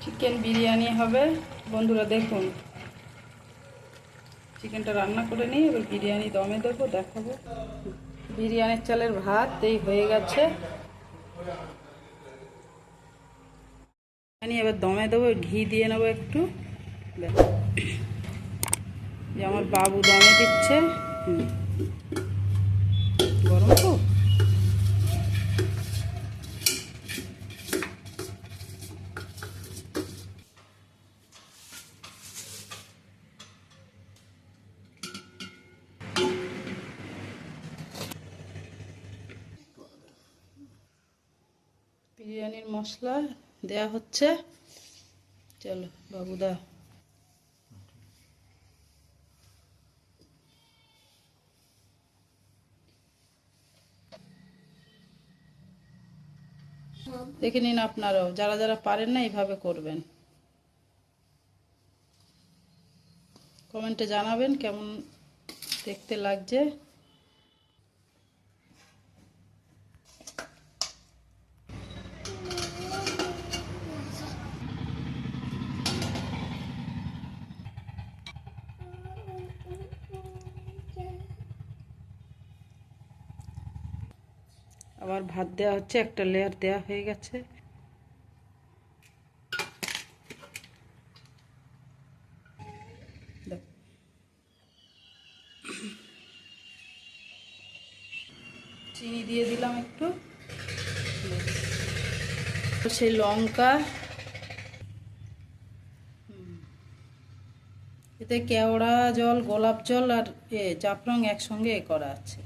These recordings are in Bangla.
চিকেন বিরিয়ানি হবে বন্ধুরা। দেখুন চিকেনটা রান্না করে নিই, এবার বিরিয়ানি দমে দেবো, দেখাবো। বিরিয়ানির চালের ভাত এই হয়ে গেছে, এবার দমে দেবো, ঘি দিয়ে নেবো একটু। যে আমার বাবু দমে দিচ্ছে, গরম তো। বিরিয়ানির মশলা দেয়া হচ্ছে, চলো বাবুদা। দেখে নিন আপনারাও, যারা যারা পারেন না এইভাবে করবেন। কমেন্টে জানাবেন কেমন দেখতে লাগছে। আবার ভাত দেওয়া হচ্ছে, একটা লেয়ার দেওয়া হয়ে গেছে। চিনি দিয়ে দিলাম একটু, সেই লঙ্কা, এতে কেওড়া জল, গোলাপ জল আর জাফরান একসঙ্গে করা আছে।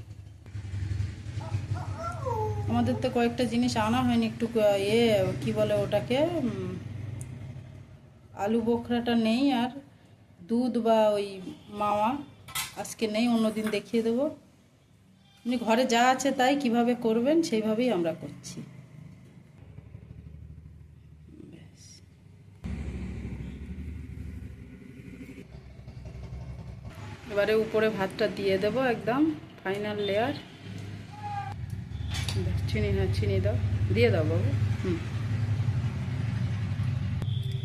আমাদের তো কয়েকটা জিনিস আনা হয়নি, একটু কি বলে ওটাকে, আলু বোখরাটা নেই, আর দুধ বা ওই মাওয়া আজকে নেই, অন্যদিন দেখিয়ে দেবো। এমনি ঘরে যা আছে তাই কিভাবে করবেন সেইভাবেই আমরা করছি। এবারে উপরে ভাতটা দিয়ে দেব, একদম ফাইনাল লেয়ার। চিনি, হ্যাঁ চিনি দাও, দিয়ে দাও বাবু।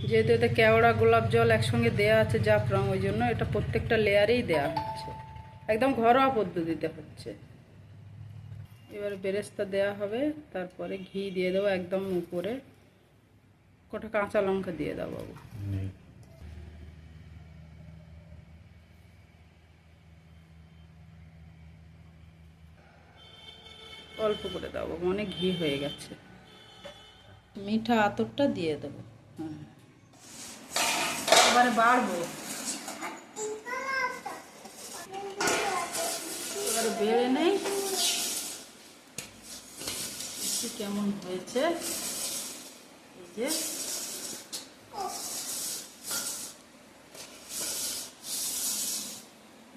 যেহেতু এতে কেওড়া গোলাপ জল একসঙ্গে দেয়া আছে জাফরান, ওই জন্য এটা প্রত্যেকটা লেয়ারেই দেয়া হচ্ছে, একদম ঘরোয়া পদ্ধতিতে হচ্ছে। এবারে বেরেস্তা দেয়া হবে, তারপরে ঘি দিয়ে দেবো একদম উপরে, কটা কাঁচা লঙ্কা দিয়ে দাও বাবু। অল্প করে দাও বাবু, অনেক ঘি হয়ে গেছে। মিঠা আতরটা দিয়ে দেবো। হ্যাঁ, এবারে বাড়বো, এবারে বেড়ে নেই কেমন হয়েছে। এই যে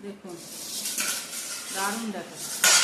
দেখুন, দারুণ দেখাচ্ছে।